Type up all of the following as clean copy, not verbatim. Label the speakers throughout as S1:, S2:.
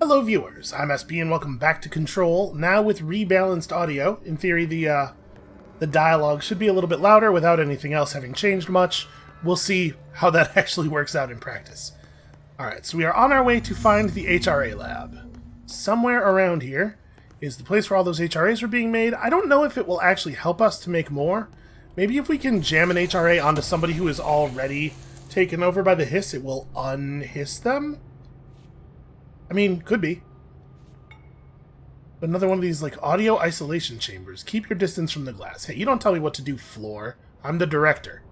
S1: Hello viewers, I'm SB and welcome back to Control, now with rebalanced audio. In theory, the dialogue should be a little bit louder without anything else having changed much. We'll see how that actually works out in practice. Alright, so we are on our way to find the HRA Lab. Somewhere around here is the place where all those HRAs were being made. I don't know if it will actually help us to make more. Maybe if we can jam an HRA onto somebody who is already taken over by the hiss, it will unhiss them? I mean, could be. But another one of these, like, audio isolation chambers. Keep your distance from the glass. Hey, you don't tell me what to do, Floor. I'm the director.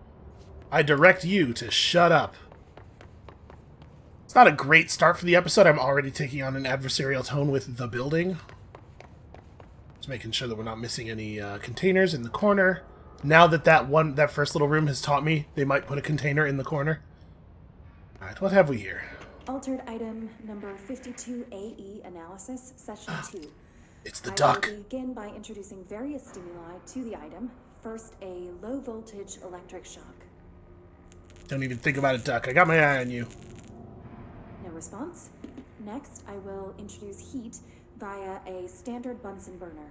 S1: I direct you to shut up. It's not a great start for the episode. I'm already taking on an adversarial tone with the building. Just making sure that we're not missing any containers in the corner. Now that that first little room has taught me, they might put a container in the corner. Alright, what have we here?
S2: Altered item number 52AE analysis, session 2.
S1: It's the duck.
S2: I will begin by introducing various stimuli to the item. First, a low voltage electric shock.
S1: Don't even think about it, duck. I got my eye on you.
S2: No response. Next, I will introduce heat via a standard Bunsen burner.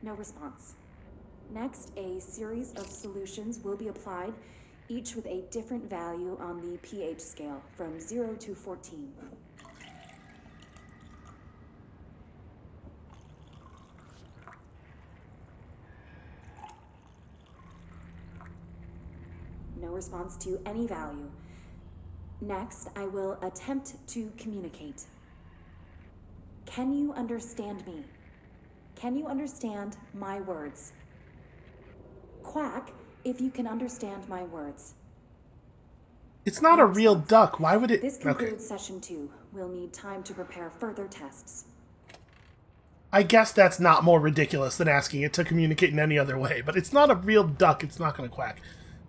S2: No response. Next, a series of solutions will be applied, each with a different value on the pH scale, from 0 to 14. No response to any value. Next, I will attempt to communicate. Can you understand me? Can you understand my words? Quack if you can understand my words.
S1: It's not a real duck. Why would it...
S2: This concludes session 2. We'll need time to prepare further tests.
S1: I guess that's not more ridiculous than asking it to communicate in any other way, but it's not a real duck. It's not going to quack.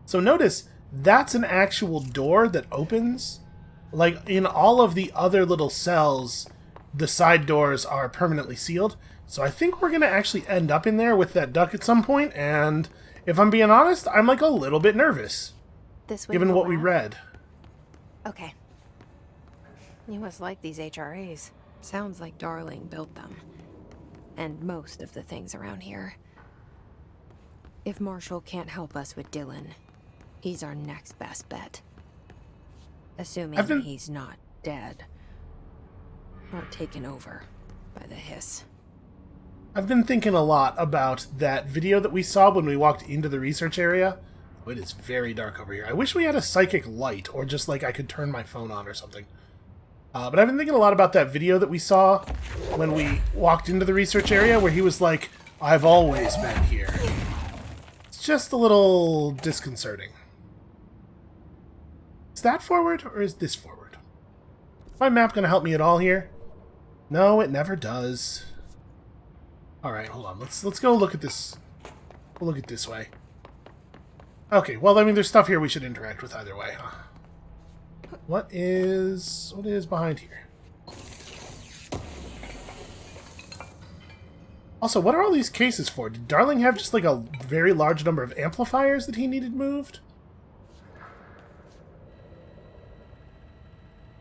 S1: So notice, that's an actual door that opens. Like, in all of the other little cells, the side doors are permanently sealed. So I think we're going to actually end up in there with that duck at some point, and... if I'm being honest, I'm like a little bit nervous.
S3: This way,
S1: given what we read.
S3: Okay. You must like these HRAs. Sounds like Darling built them. And most of the things around here. If Marshall can't help us with Dylan, he's our next best bet. Assuming he's not dead. Or taken over by the hiss.
S1: I've been thinking a lot about that video that we saw when we walked into the research area. Oh, it is very dark over here. I wish we had a psychic light, or just like I could turn my phone on or something. But I've been thinking a lot about that video that we saw when we walked into the research area, where he was like, I've always been here. It's just a little disconcerting. Is that forward, or is this forward? Is my map going to help me at all here? No, it never does. Alright, hold on. Let's go look at this. We'll look at this way. Okay, well, I mean, there's stuff here we should interact with either way. What is behind here? Also, what are all these cases for? Did Darling have just like a very large number of amplifiers that he needed moved?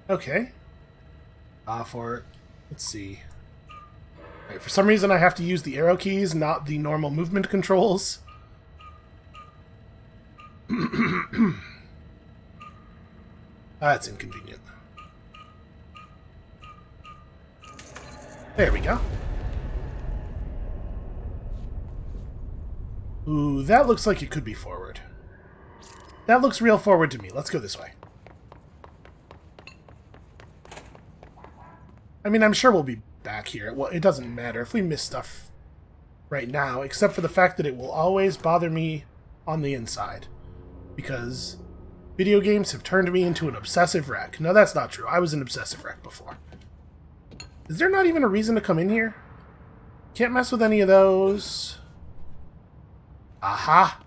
S1: Okay. Let's see. Right, for some reason I have to use the arrow keys, not the normal movement controls. That's inconvenient. There we go. Ooh, that looks like it could be forward. That looks real forward to me. Let's go this way. I mean, I'm sure we'll be back here. Well, it doesn't matter if we miss stuff right now, except for the fact that it will always bother me on the inside. Because video games have turned me into an obsessive wreck. No, that's not true. I was an obsessive wreck before. Is there not even a reason to come in here? Can't mess with any of those. Aha!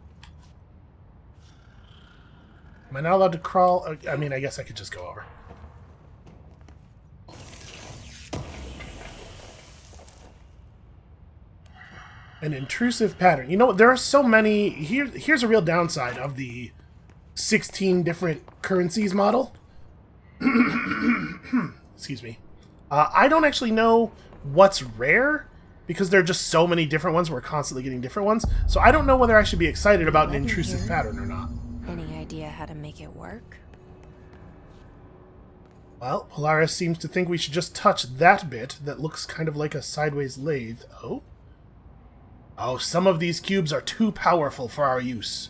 S1: Am I not allowed to crawl? I mean, I guess I could just go over. An intrusive pattern. You know, there are so many... Here's a real downside of the 16 different currencies model. Excuse me. I don't actually know what's rare, because there are just so many different ones. We're constantly getting different ones. So I don't know whether I should be excited about an intrusive pattern or not.
S3: Any idea how to make it work?
S1: Well, Polaris seems to think we should just touch that bit that looks kind of like a sideways lathe. Oh? Oh, some of these cubes are too powerful for our use.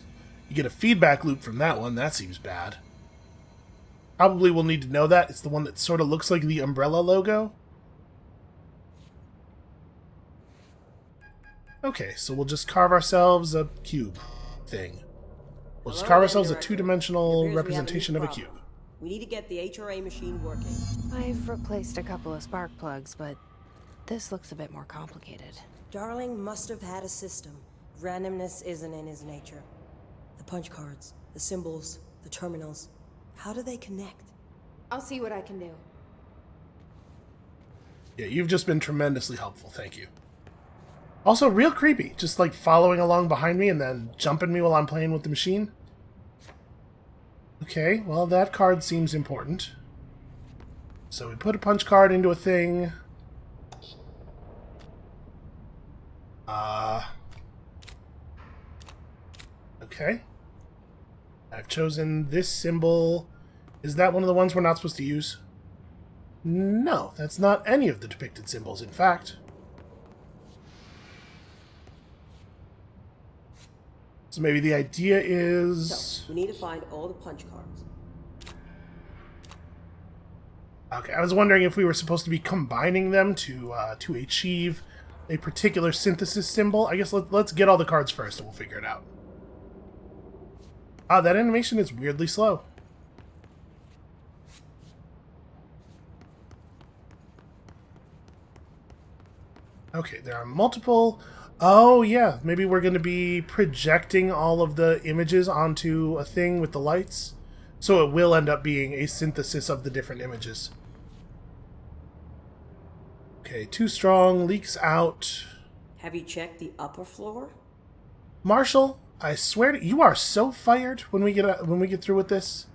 S1: You get a feedback loop from that one. That seems bad. Probably we'll need to know that. It's the one that sort of looks like the umbrella logo. Okay, so we'll just carve ourselves a cube thing. We'll just carve ourselves a two-dimensional representation of a cube.
S4: We need to get the HRA machine working.
S3: I've replaced a couple of spark plugs, but this looks a bit more complicated.
S4: Darling must have had a system. Randomness isn't in his nature. The punch cards, the symbols, the terminals. How do they connect?
S5: I'll see what I can do.
S1: Yeah, you've just been tremendously helpful. Thank you. Also, real creepy. Just like following along behind me and then jumping me while I'm playing with the machine. Okay, well, that card seems important. So we put a punch card into a thing. Okay. I've chosen this symbol. Is that one of the ones we're not supposed to use? No, that's not any of the depicted symbols, in fact. So maybe the idea is...
S4: So, we need to find all the punch cards.
S1: Okay, I was wondering if we were supposed to be combining them to achieve a particular synthesis symbol. I guess let's get all the cards first and we'll figure it out. Ah, that animation is weirdly slow. Okay, there are multiple... Oh, yeah, maybe we're going to be projecting all of the images onto a thing with the lights. So it will end up being a synthesis of the different images. Okay, too strong, leaks out.
S4: Have you checked the upper floor?
S1: Marshall, I swear to you are so fired when we get through with this.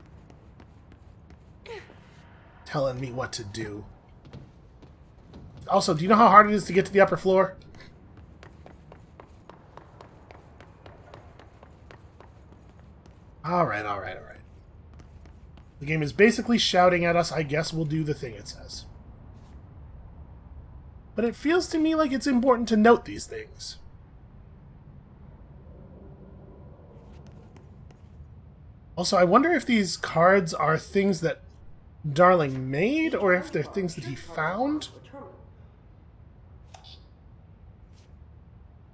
S1: Telling me what to do. Also, do you know how hard it is to get to the upper floor? Alright. The game is basically shouting at us, I guess we'll do the thing it says. But it feels to me like it's important to note these things. Also, I wonder if these cards are things that Darling made, or if they're things that he found.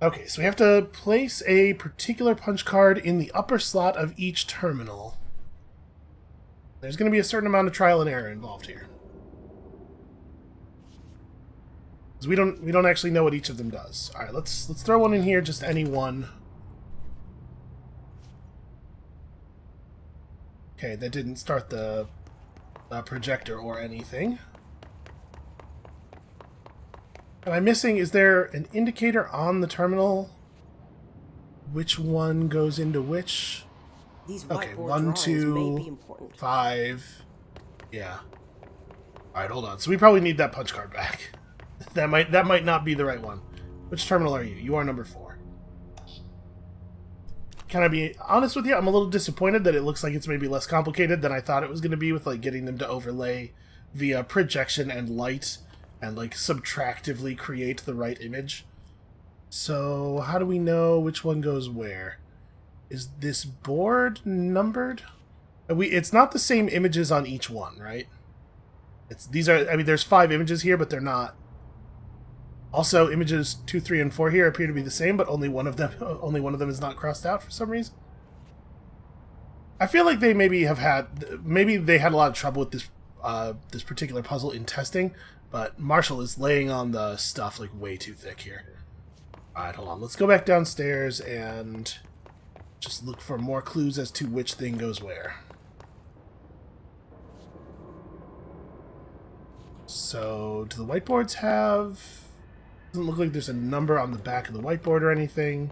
S1: Okay, so we have to place a particular punch card in the upper slot of each terminal. There's going to be a certain amount of trial and error involved here. Because we don't actually know what each of them does. All right, let's throw one in here, just any one. Okay, that didn't start the projector or anything. Am I missing? Is there an indicator on the terminal? Which one goes into which?
S4: These
S1: Okay,
S4: whiteboard
S1: 1,
S4: drawings may be
S1: 2,
S4: important.
S1: 5. Yeah. Alright, hold on. So we probably need that punch card back. That might not be the right one. Which terminal are you? You are number 4. Can I be honest with you? I'm a little disappointed that it looks like it's maybe less complicated than I thought it was going to be, with like getting them to overlay via projection and light and like subtractively create the right image. So how do we know which one goes where? Is this board numbered? It's not the same images on each one, right? There's 5 images here, but they're not. Also, images 2, 3, and 4 here appear to be the same, but only one of them is not crossed out for some reason. I feel like they maybe they had a lot of trouble with this particular puzzle in testing, but Marshall is laying on the stuff like way too thick here. Alright, hold on. Let's go back downstairs and just look for more clues as to which thing goes where. So, do the whiteboards have... Doesn't look like there's a number on the back of the whiteboard or anything.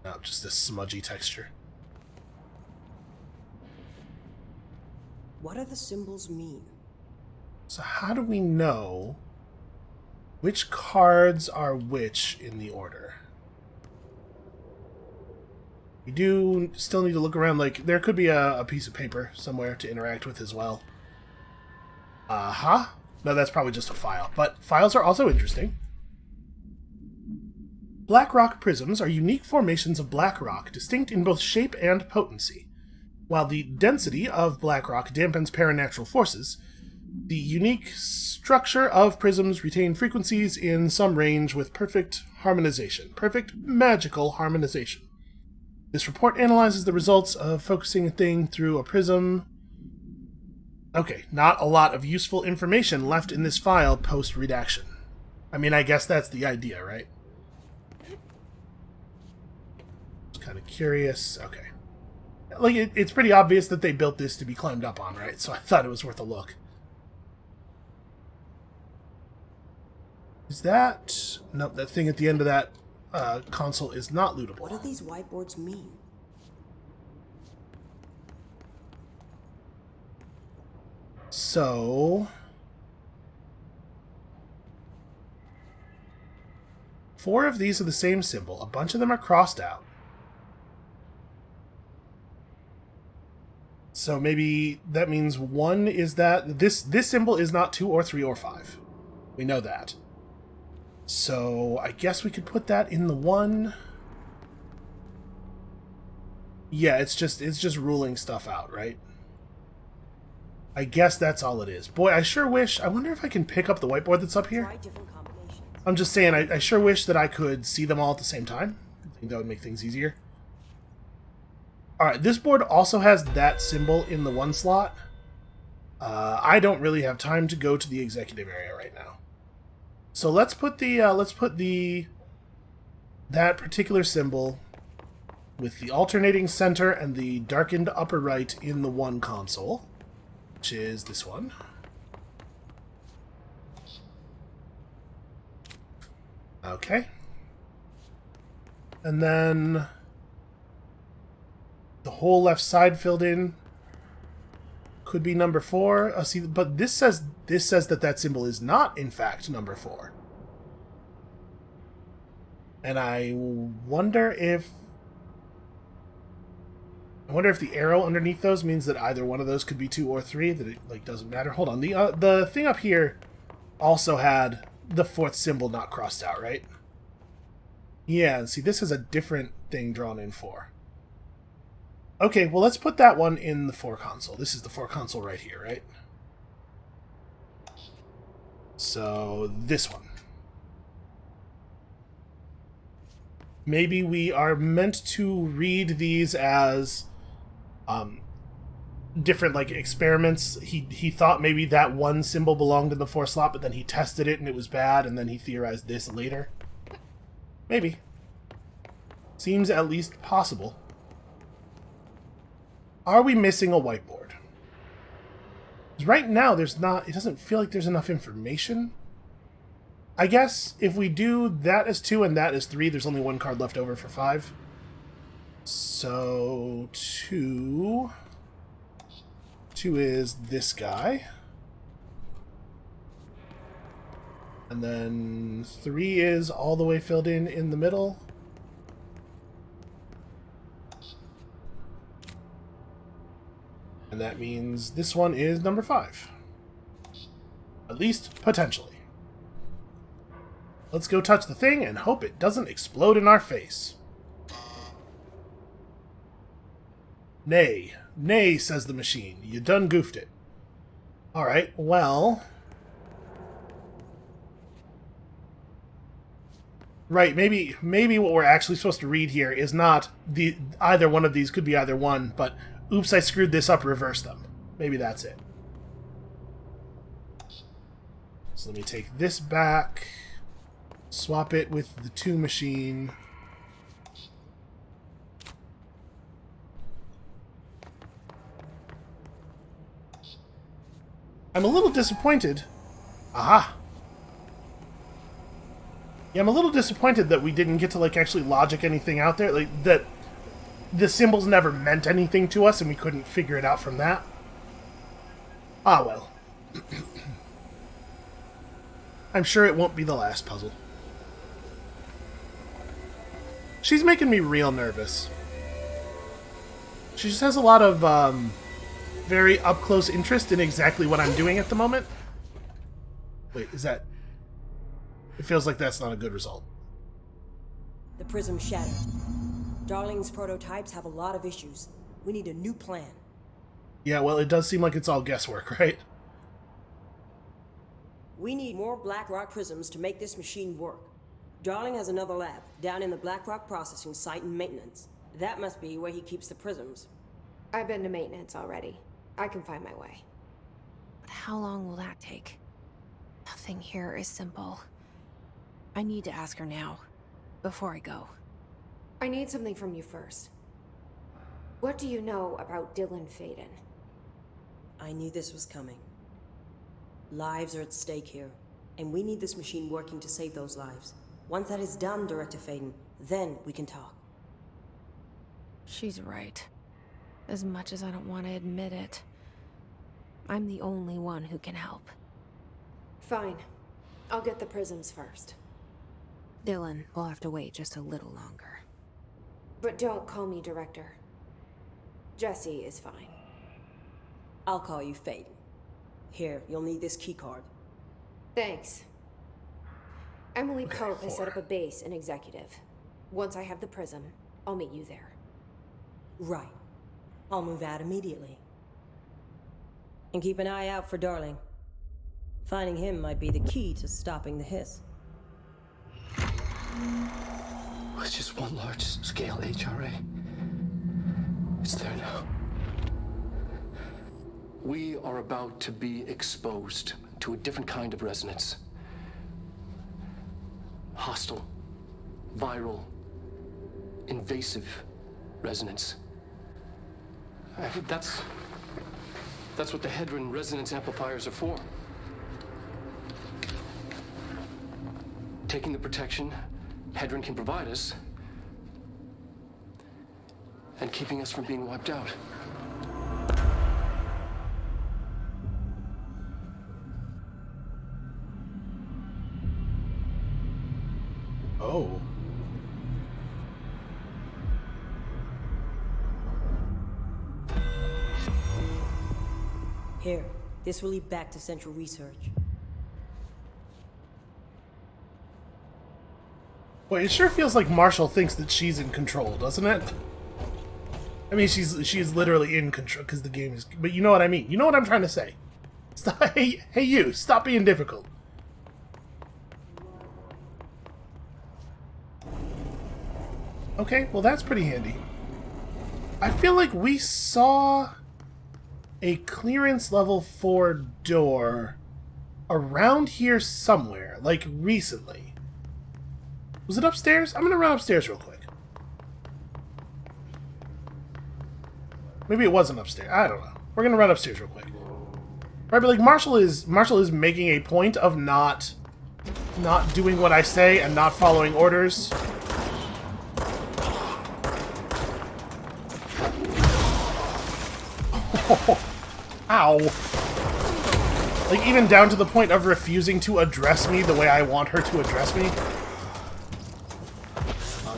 S1: No, just this smudgy texture.
S4: What do the symbols mean?
S1: So how do we know which cards are which in the order? We do still need to look around, like, there could be a piece of paper somewhere to interact with as well. Uh-huh. No, that's probably just a file, but files are also interesting. Black rock prisms are unique formations of black rock, distinct in both shape and potency. While the density of black rock dampens paranatural forces, the unique structure of prisms retain frequencies in some range with perfect harmonization. Perfect magical harmonization. This report analyzes the results of focusing a thing through a prism. Okay, not a lot of useful information left in this file post-redaction. I mean, I guess that's the idea, right? Just kind of curious. Okay. Like, it's pretty obvious that they built this to be climbed up on, right? So I thought it was worth a look. Is that... Nope, that thing at the end of that console is not lootable.
S4: What do these whiteboards mean?
S1: So... 4 of these are the same symbol. A bunch of them are crossed out. So maybe that means 1 is that... This symbol is not 2 or 3 or 5. We know that. So I guess we could put that in the 1. Yeah, it's just ruling stuff out, right? I guess that's all it is. Boy, I sure wish... I wonder if I can pick up the whiteboard that's up here.
S4: Try different combinations.
S1: I'm just saying, I sure wish that I could see them all at the same time. I think that would make things easier. Alright, this board also has that symbol in the 1 slot. I don't really have time to go to the executive area right now. So let's put that particular symbol with the alternating center and the darkened upper right in the 1 console, which is this one. Okay. And then the whole left side filled in could be number 4. See, but this says that symbol is not, in fact, number 4. And I wonder if the arrow underneath those means that either one of those could be 2 or 3. That it like doesn't matter. Hold on. The thing up here also had the 4th symbol not crossed out, right? Yeah. And see, this has a different thing drawn in 4. Okay, well, let's put that one in the 4 console. This is the 4 console right here, right? So, this one. Maybe we are meant to read these as different, like, experiments. He thought maybe that one symbol belonged in the 4 slot, but then he tested it and it was bad, and then he theorized this later. Maybe. Seems at least possible. Are we missing a whiteboard? Because right now, it doesn't feel like there's enough information. I guess if we do that as 2 and that as 3, there's only 1 card left over for 5. So 2 is this guy. And then 3 is all the way filled in the middle. And that means this one is number 5. At least, potentially. Let's go touch the thing and hope it doesn't explode in our face. Nay. Nay, says the machine. You done goofed it. Alright, well... Right, maybe what we're actually supposed to read here is not either one of these, could be either one, but... Oops, I screwed this up, reverse them. Maybe that's it. So let me take this back, swap it with the 2 machine. I'm a little disappointed. Aha! Yeah, I'm a little disappointed that we didn't get to, like, actually logic anything out there. Like, that the symbols never meant anything to us and we couldn't figure it out from that. Ah, well. I'm sure it won't be the last puzzle. She's making me real nervous. She just has a lot of, very up-close interest in exactly what I'm doing at the moment. Wait, is that... It feels like that's not a good result.
S4: The prism shattered. Darling's prototypes have a lot of issues. We need a new plan.
S1: Yeah, well, it does seem like it's all guesswork, right?
S4: We need more black rock prisms to make this machine work. Darling has another lab, down in the black rock processing site in maintenance. That must be where he keeps the prisms.
S5: I've been to maintenance already. I can find my way.
S3: But how long will that take? Nothing here is simple. I need to ask her now, before I go.
S5: I need something from you first. What do you know about Dylan Faden?
S4: I knew this was coming. Lives are at stake here, and we need this machine working to save those lives. Once that is done, Director Faden, then we can talk.
S3: She's right. As much as I don't want to admit it. I'm the only one who can help.
S5: Fine. I'll get the prisms first.
S3: Dylan will have to wait just a little longer.
S5: But don't call me Director. Jesse is fine.
S4: I'll call you Faden. Here, you'll need this keycard.
S5: Thanks. Emily
S1: Okay,
S5: Pope has
S1: 4.
S5: set up a base in Executive. Once I have the prism, I'll meet you there.
S4: Right. I'll move out immediately. And keep an eye out for Darling. Finding him might be the key to stopping the hiss.
S6: It's just one large-scale HRA. It's there now. We are about to be exposed to a different kind of resonance. Hostile, viral, invasive resonance. That's what the Hedron resonance amplifiers are for. Taking the protection Hedron can provide us, and keeping us from being wiped out.
S1: Oh.
S4: Here, this will lead back to Central Research.
S1: Well, it sure feels like Marshall thinks that she's in control, doesn't it? I mean, she is literally in control because the game is... But you know what I mean. You know what I'm trying to say. Stop, hey, you, stop being difficult. Okay, well that's pretty handy. I feel like we saw a clearance level 4 door around here somewhere, like recently. Was it upstairs? I'm gonna run upstairs real quick. Maybe it wasn't upstairs. I don't know. We're gonna run upstairs real quick. Right, but like Marshall is making a point of not doing what I say and not following orders. Ow. Like, even down to the point of refusing to address me the way I want her to address me.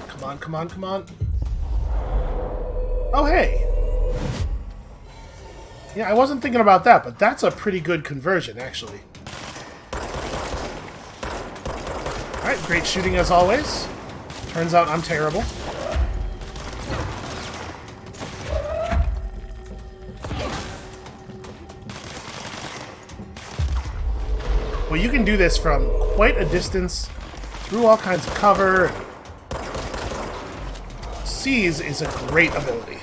S1: Come on, come on, come on. Oh, hey. Yeah, I wasn't thinking about that, but that's a pretty good conversion, actually. Alright, great shooting as always. Turns out I'm terrible. Well, you can do this from quite a distance, through all kinds of cover. Seize is a great ability.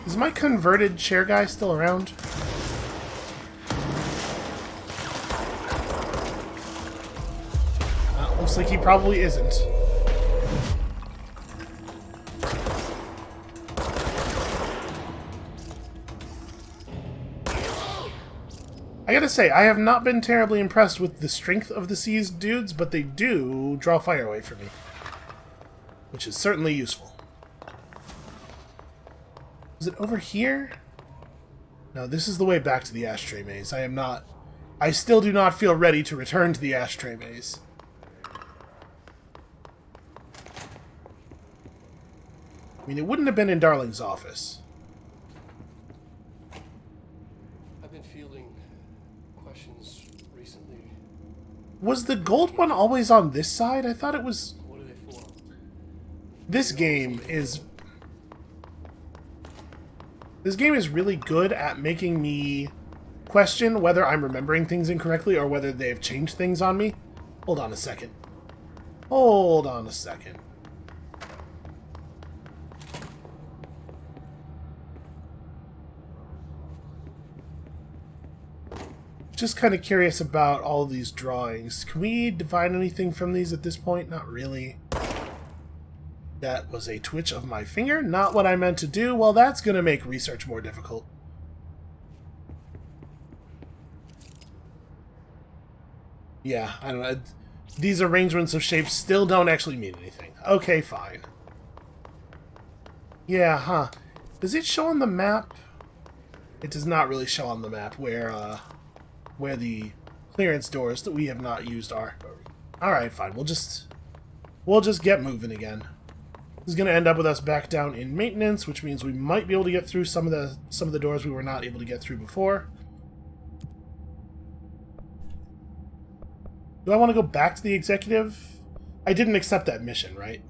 S1: Is my converted chair guy still around? Looks like he probably isn't. gotta say, I have not been terribly impressed with the strength of the seized dudes, but they do draw fire away from me. Which is certainly useful. Is it over here? No, this is the way back to the ashtray maze. I still do not feel ready to return to the ashtray maze. I mean, it wouldn't have been in Darling's office.
S6: I've been fielding questions recently.
S1: Was the gold one always on this side? I thought it was...
S6: What are they for?
S1: This game is really good at making me question whether I'm remembering things incorrectly or whether they've changed things on me. Hold on a second. Hold on a second. Just kind of curious about all these drawings. Can we divine anything from these at this point? Not really. That was a twitch of my finger. Not what I meant to do. Well, that's going to make research more difficult. Yeah, I don't know. These arrangements of shapes still don't actually mean anything. Okay, fine. Yeah, huh. Does it show on the map? It does not really show on the map where the clearance doors that we have not used are. Alright, fine. We'll just get moving again. This is going to end up with us back down in maintenance, which means we might be able to get through some of the doors we were not able to get through before. Do I want to go back to the executive? I didn't accept that mission, right?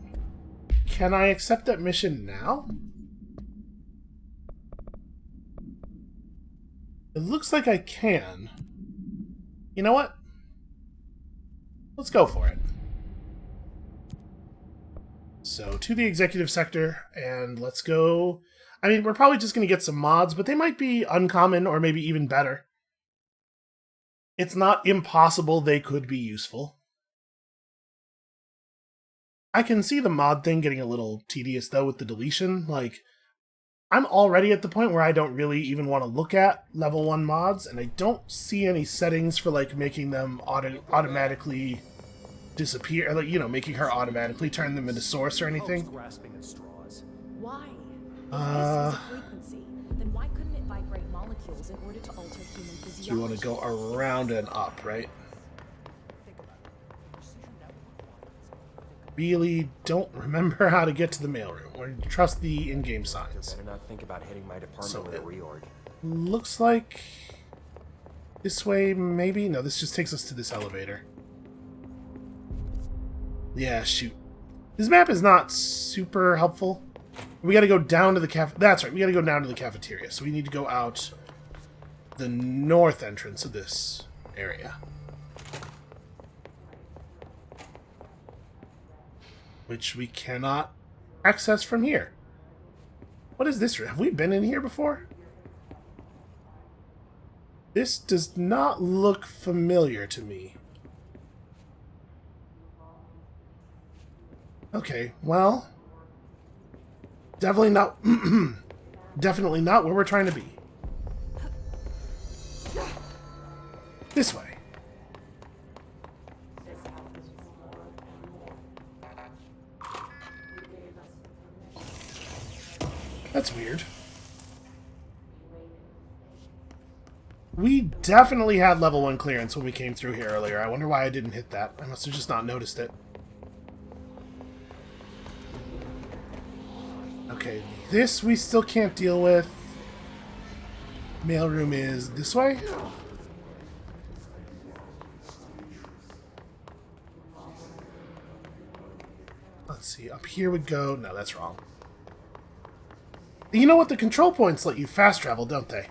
S1: Can I accept that mission now? It looks like I can. You know what? Let's go for it. So, to the executive sector, and let's go... I mean, we're probably just going to get some mods, but they might be uncommon or maybe even better. It's not impossible they could be useful. I can see the mod thing getting a little tedious, though, with the deletion. Like, I'm already at the point where I don't really even want to look at level 1 mods, and I don't see any settings for, like, making them automatically disappear, like, you know, making her automatically turn them into source or anything.
S7: Grasping at straws.
S8: Why? If this is a frequency, then why couldn't it vibrate molecules in order to alter human physiology?
S1: So you want to go around and up, right? Really don't remember how to get to the mailroom, or trust the in-game signs.
S7: Better not think about hitting my department
S1: So
S7: with a reorg.
S1: looks like this way, maybe? No, this just takes us to this elevator. Yeah, shoot. This map is not super helpful. We gotta go down to the That's right, we gotta go down to the cafeteria. So we need to go out the north entrance of this area. Which we cannot access from here. What is this? Have we been in here before? This does not look familiar to me. Okay, well, definitely not definitely not where we're trying to be. This way. That's weird. We definitely had level 1 clearance when we came through here earlier. I wonder why I didn't hit that. I must have just not noticed it. Okay, this we still can't deal with. Mailroom is this way? Let's see, up here would go... No, that's wrong. You know what? The control points let you fast travel, don't they?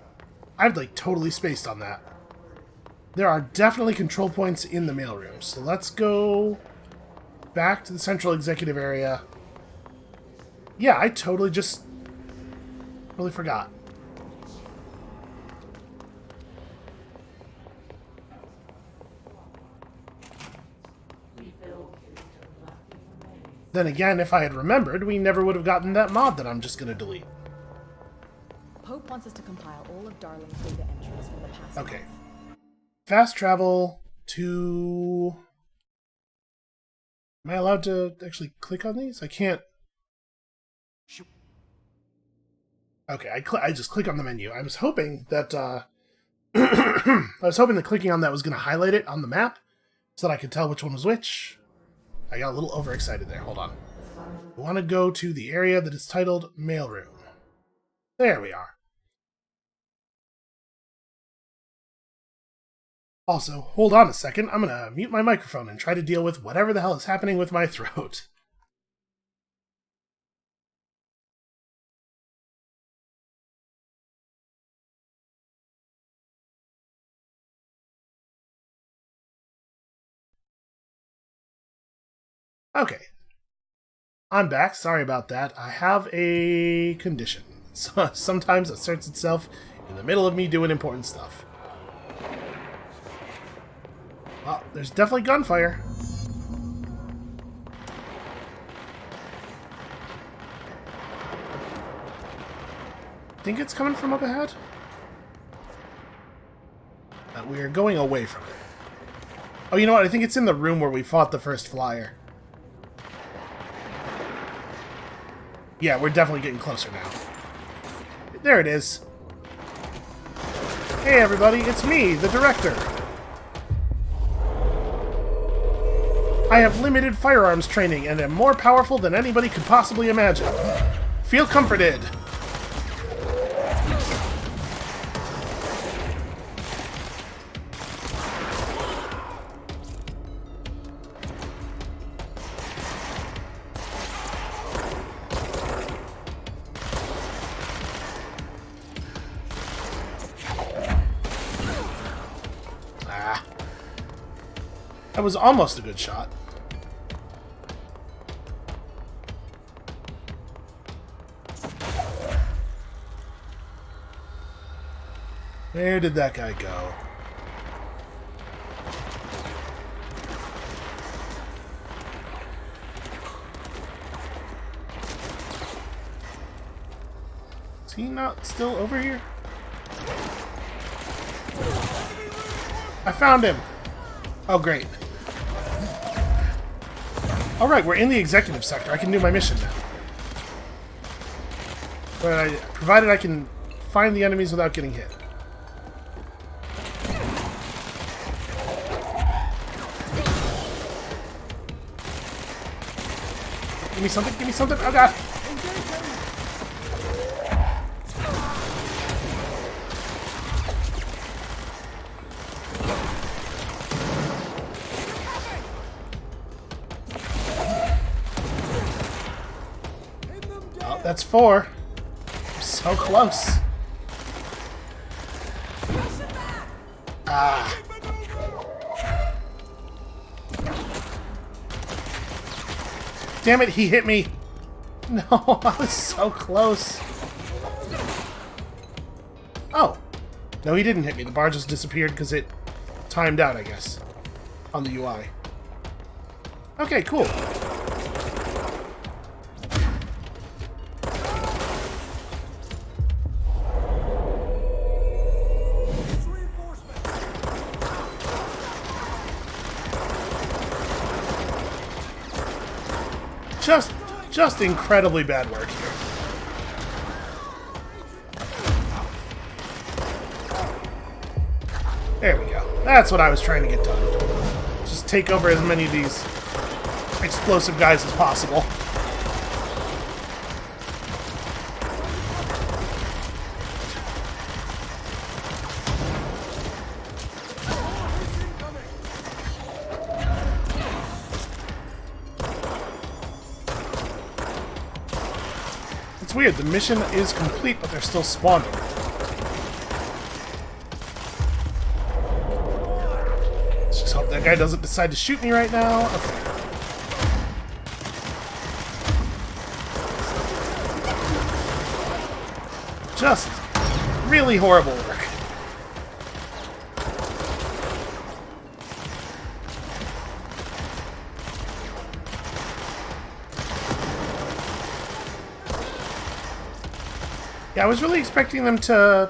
S1: I've, like, totally spaced on that. There are definitely control points in the mailroom. So let's go back to the central executive area. Yeah, I totally just... really forgot. Then again, if I had remembered, we never would have gotten that mod that I'm just going to delete.
S8: Pope wants us to compile all of Darling's data entries from the past
S1: Okay.
S8: month.
S1: Fast travel to... Am I allowed to actually click on these? I can't... Okay, I just click on the menu. I was hoping that I was hoping that clicking on that was going to highlight it on the map so that I could tell which one was which. I got a little overexcited there. Hold on. We want to go to the area that is titled Mailroom. There we are. Also, hold on a second. I'm going to mute my microphone and try to deal with whatever the hell is happening with my throat. Okay. I'm back. Sorry about that. I have a condition. Sometimes it asserts itself in the middle of me doing important stuff. Well, there's definitely gunfire. Think it's coming from up ahead? We are going away from it. Oh, you know what? I think it's in the room where we fought the first flyer. Yeah, we're definitely getting closer now. There it is. Hey everybody, it's me, the director. I have limited firearms training and am more powerful than anybody could possibly imagine. Feel comforted. That was almost a good shot. Where did that guy go? Is he not still over here? I found him! Oh, great. Alright, we're in the executive sector. I can do my mission now. Provided I can find the enemies without getting hit. Give me something, give me something. Oh, God. That's 4. So close. Ah. Damn it, he hit me. No, I was so close. Oh. No, he didn't hit me. The bar just disappeared because it timed out, I guess, on the UI. Okay, cool. Just incredibly bad work here. There we go. That's what I was trying to get done. Just take over as many of these explosive guys as possible. It's weird, the mission is complete, but they're still spawning. Let's just hope that guy doesn't decide to shoot me right now. Okay. Just really horrible work. Yeah, I was really expecting them to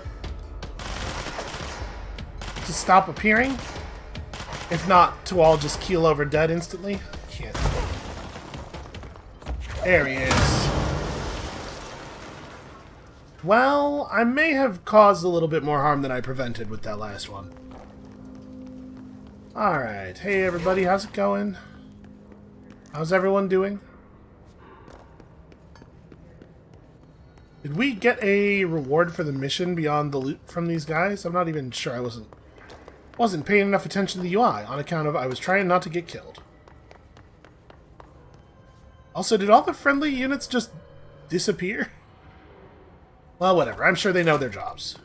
S1: stop appearing. If not, to all just keel over dead instantly. Can't. There he is. Well, I may have caused a little bit more harm than I prevented with that last one. Alright. Hey everybody, how's it going? How's everyone doing? Did we get a reward for the mission beyond the loot from these guys? I'm not even sure. I wasn't paying enough attention to the UI on account of I was trying not to get killed. Also, did all the friendly units just disappear? Well, whatever. I'm sure they know their jobs.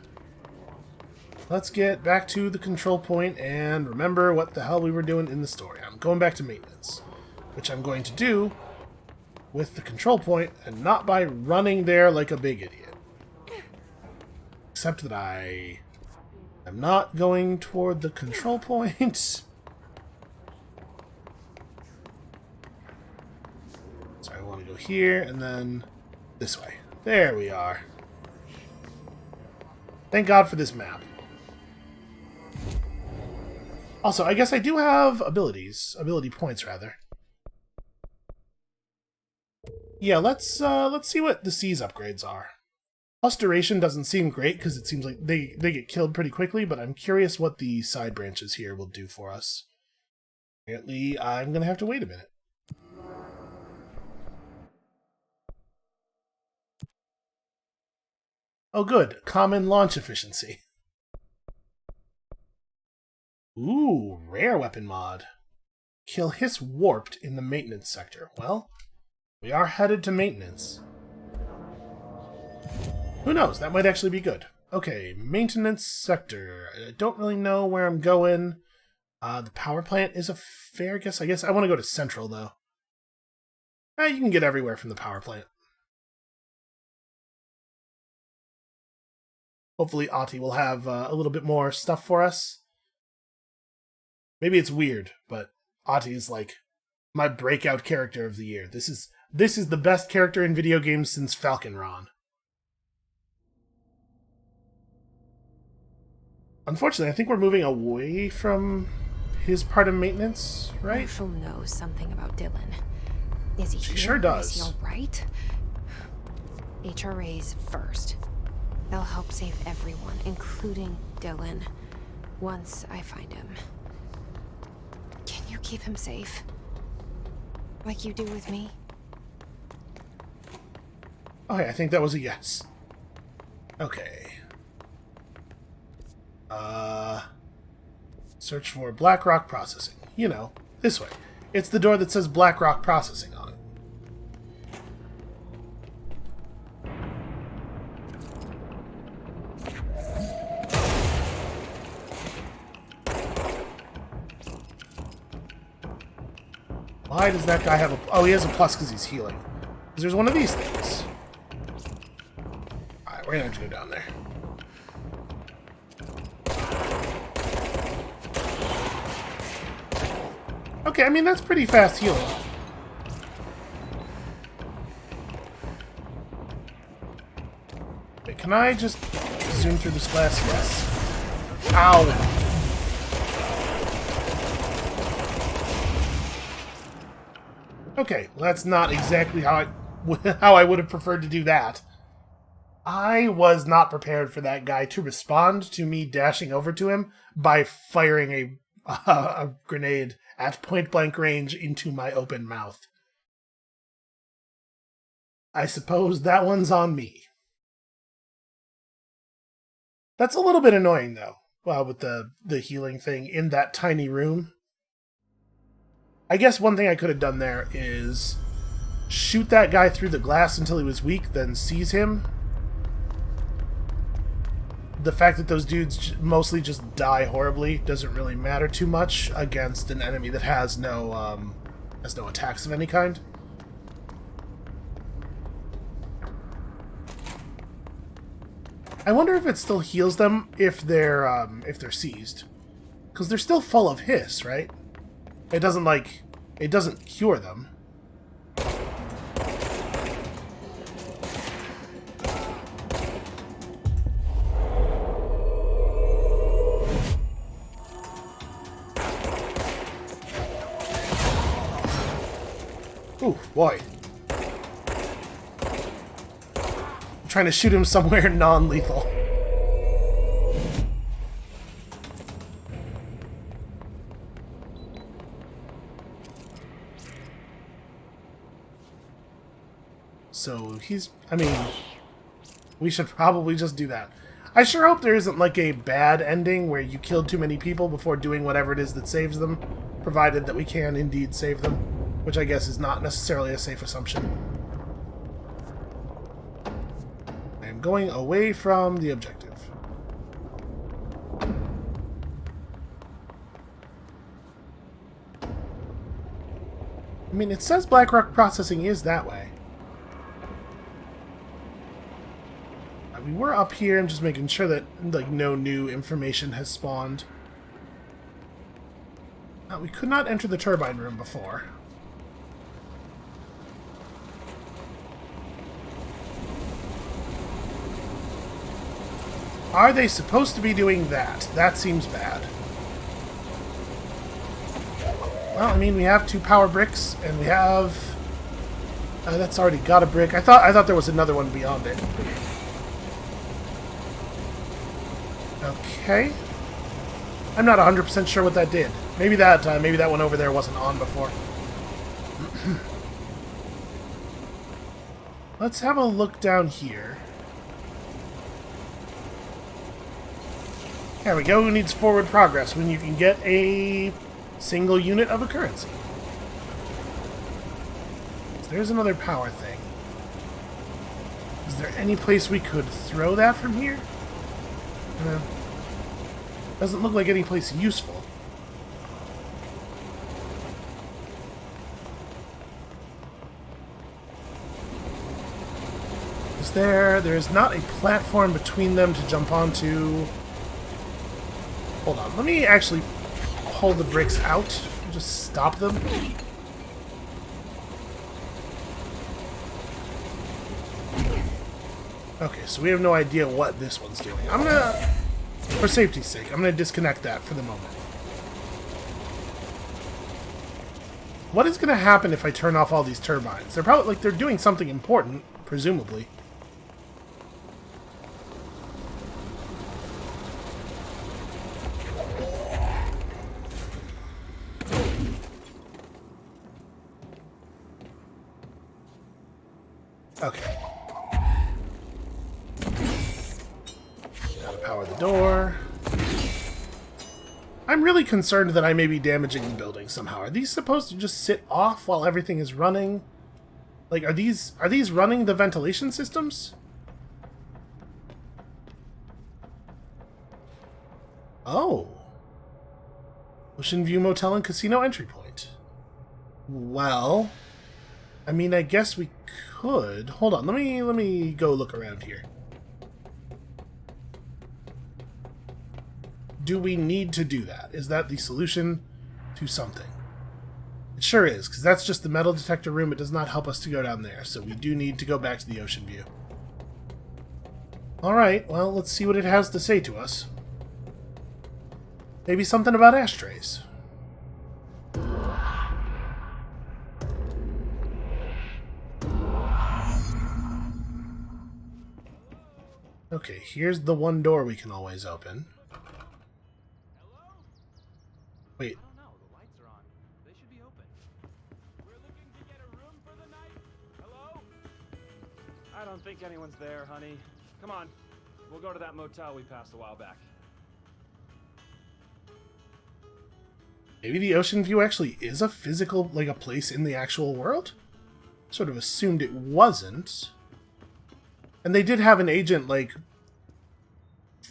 S1: Let's get back to the control point and remember what the hell we were doing in the story. I'm going back to maintenance, which I'm going to do with the control point and not by running there like a big idiot. Except that I am not going toward the control point. So I want to go here and then this way. There we are. Thank God for this map. Also, I guess I do have abilities. Ability points, rather. Yeah, let's see what the C's upgrades are. Plus duration doesn't seem great because it seems like they get killed pretty quickly, but I'm curious what the side branches here will do for us. Apparently, I'm going to have to wait a minute. Oh good, common launch efficiency. Ooh, rare weapon mod. Kill hiss warped in the maintenance sector. Well, we are headed to maintenance. Who knows, that might actually be good. Okay, maintenance sector. I don't really know where I'm going. The power plant is a fair guess. I guess I want to go to central, though. You can get everywhere from the power plant. Hopefully Ahti will have a little bit more stuff for us. Maybe it's weird, but Ahti is like my breakout character of the year. This is the best character in video games since Falconron. Unfortunately, I think we're moving away from his part of maintenance, right?
S3: Marshall knows something about Dylan. Is he
S1: She
S3: here?
S1: sure does.
S3: Is he all right? HRA's first. They'll help save everyone, including Dylan, once I find him. Can you keep him safe? Like you do with me?
S1: Okay, I think that was a yes. Okay. Search for BlackRock Processing. You know, this way. It's the door that says BlackRock Processing on it. Why does that guy have a... Oh, he has a plus because he's healing. Because there's one of these things. Alright, we're going to have to go down there. Okay, I mean, that's pretty fast healing. Wait, can I just zoom through this glass? Yes. Ow! Okay, well, that's not exactly how I would have preferred to do that. I was not prepared for that guy to respond to me dashing over to him by firing a grenade at point-blank range into my open mouth. I suppose that one's on me. That's a little bit annoying, though, with the healing thing in that tiny room. I guess one thing I could have done there is shoot that guy through the glass until he was weak, then seize him. The fact that those dudes mostly just die horribly doesn't really matter too much against an enemy that has no attacks of any kind. I wonder if it still heals them if they're seized, because they're still full of hiss, right? It doesn't cure them. Ooh, boy. I'm trying to shoot him somewhere non-lethal. So he's... I mean, we should probably just do that. I sure hope there isn't like a bad ending where you killed too many people before doing whatever it is that saves them, provided that we can indeed save them, which I guess is not necessarily a safe assumption. I am going away from the objective. I mean, it says Blackrock Processing is that way. We were up here. I'm just making sure that like no new information has spawned. We could not enter the turbine room before. Are they supposed to be doing that? That seems bad. Well, I mean, we have 2 power bricks, and we have... that's already got a brick. I thought there was another one beyond it. Okay. I'm not 100% sure what that did. Maybe that one over there wasn't on before. Let's have a look down here. There we go. Who needs forward progress when you can get a single unit of a currency? So there's another power thing. Is there any place we could throw that from here? Doesn't look like any place useful. There's not a platform between them to jump onto. Hold on, let me actually pull the bricks out and just stop them. Okay, so we have no idea what this one's doing. I'm gonna, for safety's sake, I'm gonna disconnect that for the moment. What is gonna happen if I turn off all these turbines? They're probably, like, they're doing something important, presumably. Okay. Gotta power the door. I'm really concerned that I may be damaging the building somehow. Are these supposed to just sit off while everything is running? Like, are these running the ventilation systems? Oh. Ocean View Motel and Casino entry point. Well, I mean, I guess we could. Hold on, let me go look around here. Do we need to do that? Is that the solution to something? It sure is, because that's just the metal detector room. It does not help us to go down there, so we do need to go back to the Ocean View. Alright, well, let's see what it has to say to us. Maybe something about ashtrays. Okay, here's the one door we can always open. Wait.
S9: I don't know. The lights are on. They should be open. We're looking to get a room for the night. Hello? I don't think anyone's there, honey. Come on. We'll go to that motel we passed a while back.
S1: Maybe the Ocean View actually is a physical, like a place in the actual world? Sort of assumed it wasn't. And they did have an agent, like,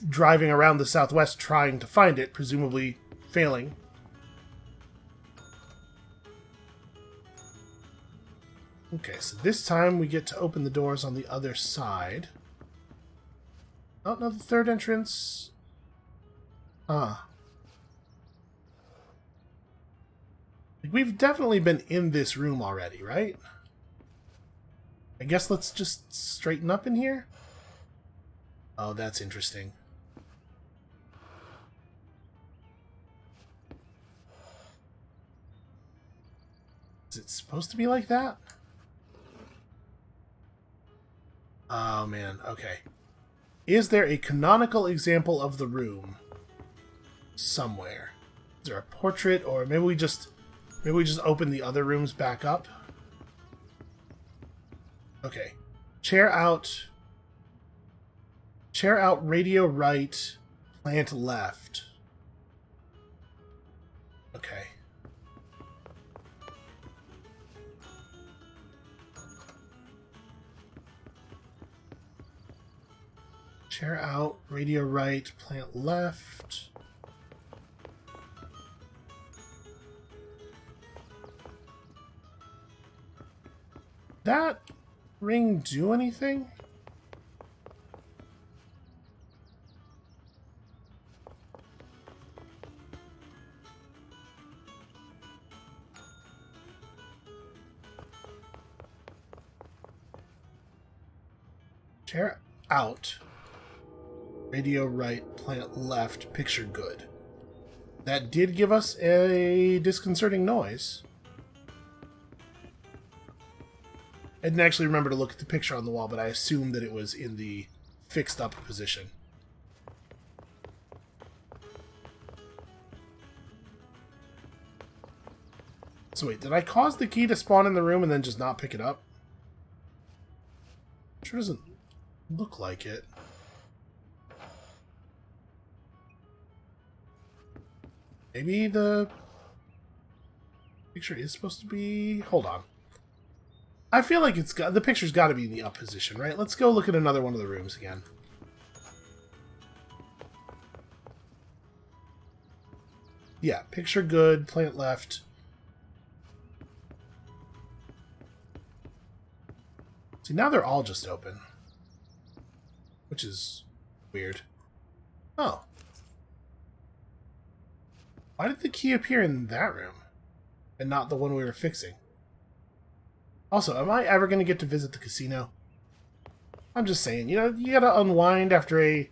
S1: driving around the Southwest trying to find it, presumably failing. Okay, so this time we get to open the doors on the other side. Oh, no, the third entrance. Ah. We've definitely been in this room already, right? I guess let's just straighten up in here. Oh, that's interesting. Is it supposed to be like that? Oh, man. Okay. Is there a canonical example of the room somewhere? Is there a portrait, or maybe we just open the other rooms back up? Okay. Chair out, radio right, plant left. Okay. Chair out, radio right, plant left. That ring do anything? Chair out. Radio right, plant left, picture good. That did give us a disconcerting noise. I didn't actually remember to look at the picture on the wall, but I assumed that it was in the fixed up position. So wait, did I cause the key to spawn in the room and then just not pick it up? Sure doesn't look like it. Maybe the picture is supposed to be... Hold on. I feel like the picture's got to be in the up position, right? Let's go look at another one of the rooms again. Yeah, picture good, plant left. See, now they're all just open. Which is weird. Oh. Why did the key appear in that room and not the one we were fixing? Also, am I ever going to get to visit the casino? I'm just saying, you know, you gotta unwind after a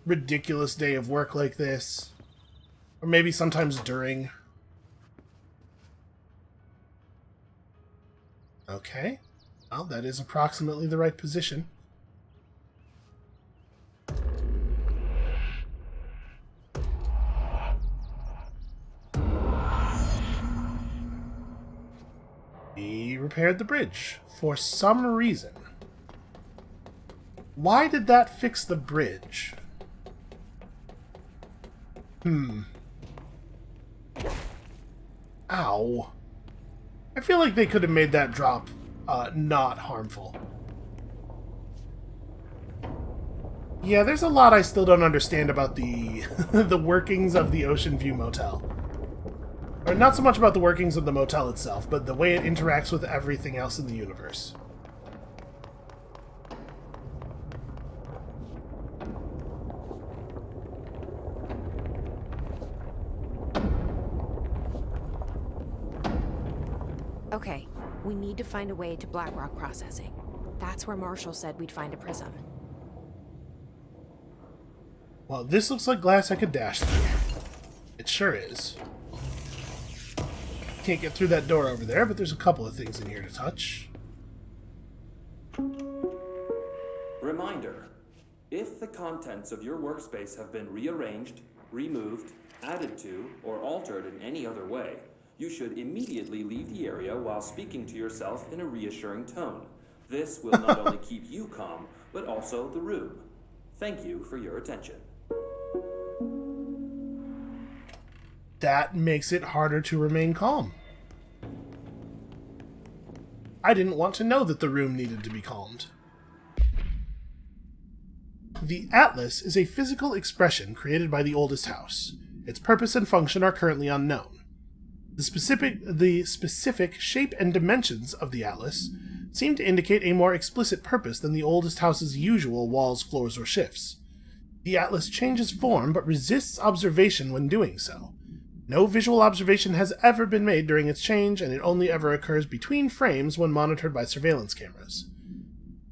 S1: ridiculous day of work like this. Or maybe sometimes during. Okay. Well, that is approximately the right position. We repaired the bridge for some reason. Why did that fix the bridge? Ow. I feel like they could have made that drop not harmful. Yeah, there's a lot I still don't understand about the the workings of the Ocean View Motel. Or not so much about the workings of the motel itself, but the way it interacts with everything else in the universe.
S3: Okay, we need to find a way to Blackrock processing. That's where Marshall said we'd find a prism.
S1: Well, this looks like glass I could dash through. It sure is. Can't get through that door over there, but there's a couple of things in here to touch.
S10: Reminder: if the contents of your workspace have been rearranged, removed, added to, or altered in any other way, you should immediately leave the area while speaking to yourself in a reassuring tone. This will not only keep you calm, but also the room. Thank you for your attention.
S1: That makes it harder to remain calm. I didn't want to know that the room needed to be calmed. The Atlas is a physical expression created by the oldest house. Its purpose and function are currently unknown. The specific shape and dimensions of the Atlas seem to indicate a more explicit purpose than the oldest house's usual walls, floors, or shifts. The Atlas changes form but resists observation when doing so. No visual observation has ever been made during its change, and it only ever occurs between frames when monitored by surveillance cameras.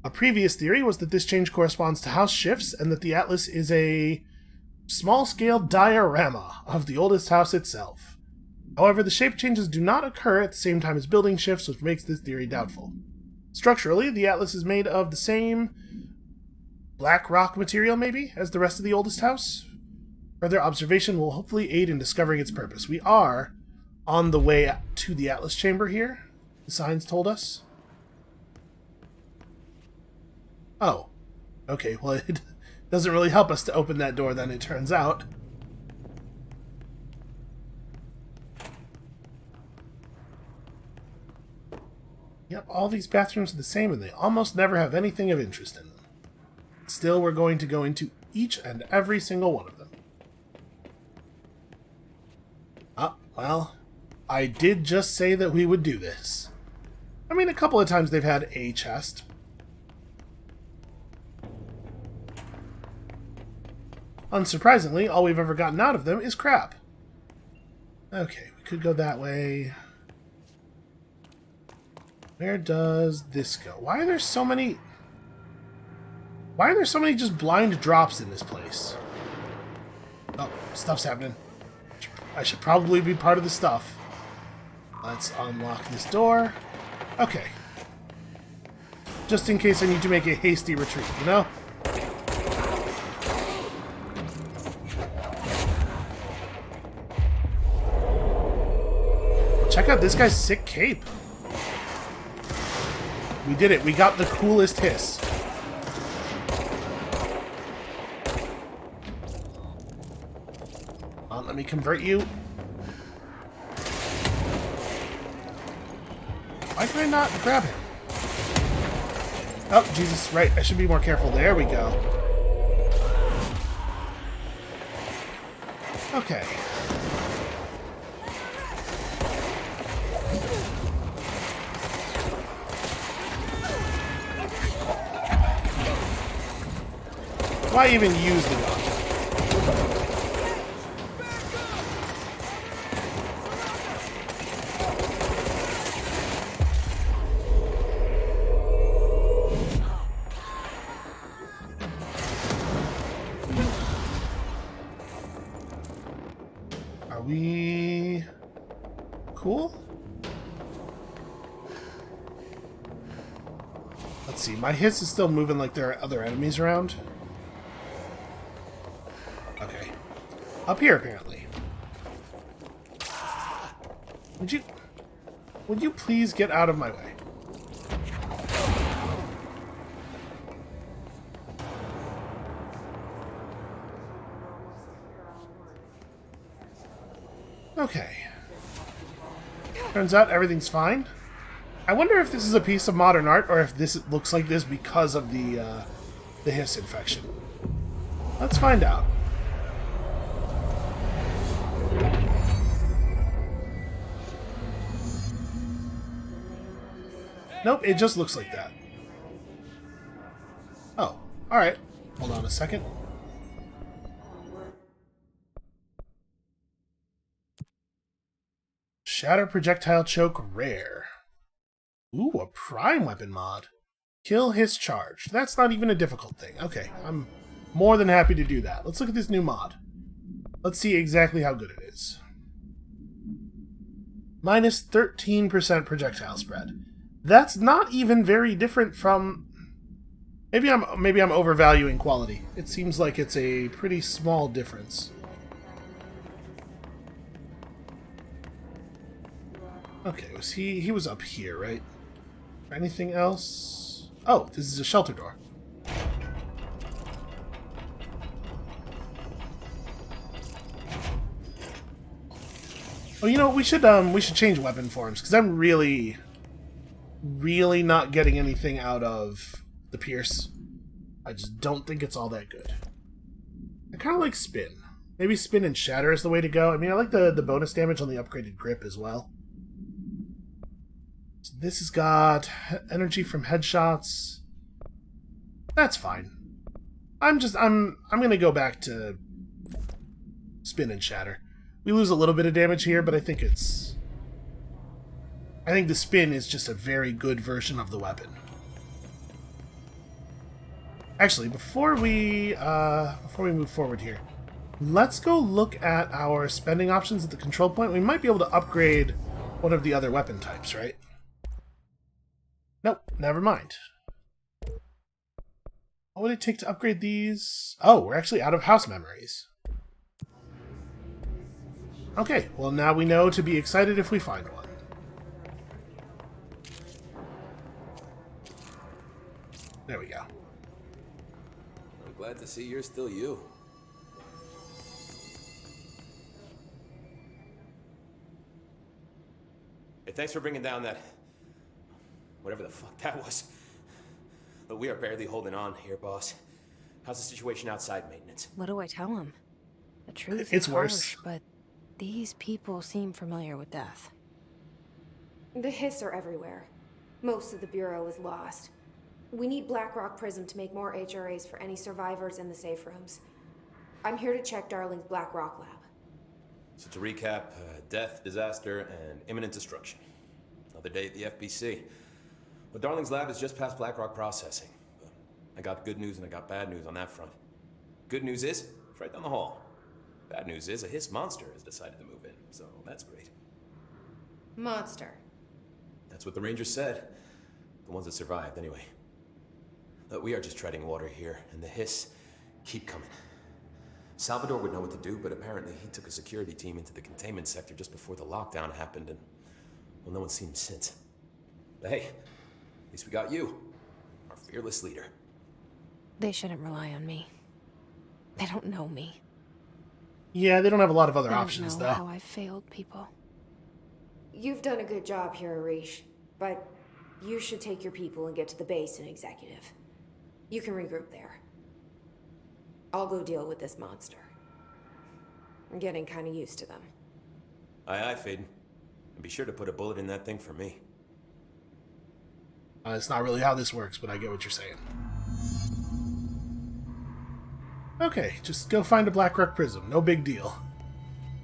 S1: A previous theory was that this change corresponds to house shifts, and that the Atlas is a small-scale diorama of the oldest house itself. However, the shape changes do not occur at the same time as building shifts, which makes this theory doubtful. Structurally, the Atlas is made of the same black rock material, maybe, as the rest of the oldest house. Further observation will hopefully aid in discovering its purpose. We are on the way to the Atlas chamber here, the signs told us. Oh. Okay, well, it doesn't really help us to open that door then, it turns out. Yep, all these bathrooms are the same, and they almost never have anything of interest in them. Still, we're going to go into each and every single one of them. Ah, well, I did just say that we would do this. I mean, a couple of times they've had a chest. Unsurprisingly, all we've ever gotten out of them is crap. Okay, we could go that way. Where does this go? Why are there so many... Why are there so many just blind drops in this place? Oh, stuff's happening. I should probably be part of the stuff. Let's unlock this door. Okay. Just in case I need to make a hasty retreat, you know? Check out this guy's sick cape. We did it. We got the coolest hiss. Let me convert you. Why can I not grab him? Oh, Jesus, right. I should be more careful. There we go. Okay. Why even use the gun? Are we cool? Let's see. My hiss is still moving like there are other enemies around. Okay. Up here, apparently. Would you please get out of my way? Okay. Turns out everything's fine. I wonder if this is a piece of modern art or if this looks like this because of the hiss infection. Let's find out. Nope, it just looks like that. Oh, alright. Hold on a second. Shatter Projectile Choke Rare. Ooh, a prime weapon mod. Kill Hiss Charge. That's not even a difficult thing. Okay, I'm more than happy to do that. Let's look at this new mod. Let's see exactly how good it is. Minus 13% projectile spread. That's not even very different from... Maybe I'm overvaluing quality. It seems like it's a pretty small difference. Okay, he was up here, right? Anything else? Oh, this is a shelter door. Oh, you know, we should change weapon forms because I'm really not getting anything out of the Pierce. I just don't think it's all that good. I kind of like Spin. Maybe Spin and Shatter is the way to go. I mean, I like the bonus damage on the upgraded grip as well. So this has got energy from headshots. That's fine. I'm gonna go back to Spin and Shatter. We lose a little bit of damage here, but I think the Spin is just a very good version of the weapon. Actually, before we move forward here, Let's go look at our spending options at the control point. We might be able to upgrade one of the other weapon types, right? Nope, never mind. What would it take to upgrade these? Oh, we're actually out of house memories. Okay, well now we know to be excited if we find one. There we go.
S11: I'm glad to see you're still you. Hey, thanks for bringing down that... whatever the fuck that was. But we are barely holding on here, boss. How's the situation outside maintenance?
S3: What do I tell him? The truth
S1: It's
S3: is
S1: worse.
S3: harsh, but these people seem familiar with death.
S5: The hiss are everywhere. Most of the Bureau is lost. We need Blackrock Prism to make more HRAs for any survivors in the safe rooms. I'm here to check Darling's Blackrock Lab.
S11: So to recap, death, disaster, and imminent destruction. Another day at the FBC. Well, Darling's lab is just past Blackrock processing. But I got good news and I got bad news on that front. Good news is, it's right down the hall. Bad news is, a hiss monster has decided to move in, so that's great.
S5: Monster.
S11: That's what the Rangers said. The ones that survived, anyway. But we are just treading water here, and the hiss keep coming. Salvador would know what to do, but apparently he took a security team into the containment sector just before the lockdown happened, and, well, no one's seen him since. But hey, at least we got you, our fearless leader.
S3: They shouldn't rely on me. They don't know me.
S1: Yeah, they don't have a lot of other
S3: They don't
S1: options,
S3: know
S1: though.
S3: how I failed people.
S5: You've done a good job here, Arish, but you should take your people and get to the base in Executive. You can regroup there. I'll go deal with this monster. I'm getting kind of used to them.
S11: Aye, aye, Faden. And be sure to put a bullet in that thing for me.
S1: It's not really how this works, but I get what you're saying. Okay, just go find a Blackrock Prism. No big deal.